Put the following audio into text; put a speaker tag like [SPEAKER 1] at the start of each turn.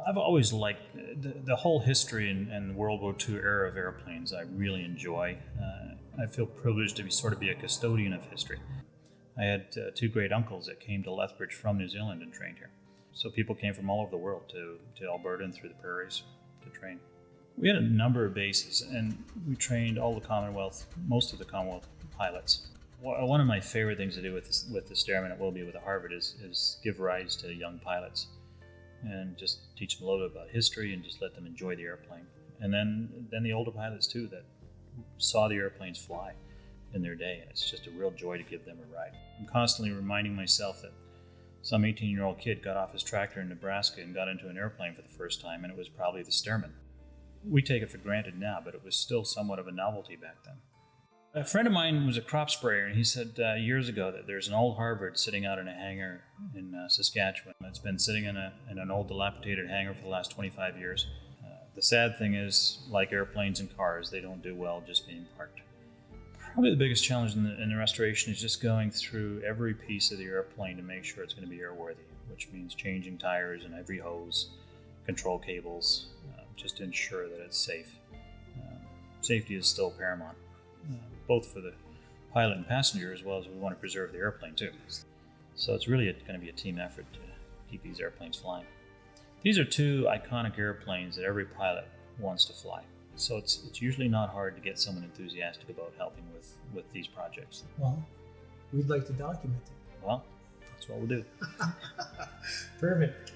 [SPEAKER 1] I've always liked the whole history and World War II era of airplanes. I really enjoy. I feel privileged to be a custodian of history. I had two great uncles that came to Lethbridge from New Zealand and trained here. So people came from all over the world to Alberta and through the prairies to train. We had a number of bases, and we trained all the Commonwealth, most of the Commonwealth pilots. One of my favorite things to do with the Stairman at Willoughby with Harvard is give rise to young pilots and just teach them a little bit about history and just let them enjoy the airplane. And then the older pilots too that saw the airplanes fly in their day, and it's just a real joy to give them a ride. I'm constantly reminding myself that some 18-year-old kid got off his tractor in Nebraska and got into an airplane for the first time, and it was probably the Stairman. We take it for granted now, but it was still somewhat of a novelty back then. A friend of mine was a crop sprayer, and he said years ago that there's an old Harvard sitting out in a hangar in Saskatchewan. It's been sitting in an old dilapidated hangar for the last 25 years. The sad thing is, like airplanes and cars, they don't do well just being parked. Probably the biggest challenge in the restoration is just going through every piece of the airplane to make sure it's going to be airworthy, which means changing tires and every hose, control cables, just to ensure that it's safe. Safety is still paramount, both for the pilot and passenger, as well as we want to preserve the airplane too. So it's really going to be a team effort to keep these airplanes flying. These are two iconic airplanes that every pilot wants to fly. So it's usually not hard to get someone enthusiastic about helping with these projects.
[SPEAKER 2] Well, we'd like to document it.
[SPEAKER 1] Well, that's what we'll do.
[SPEAKER 2] Perfect.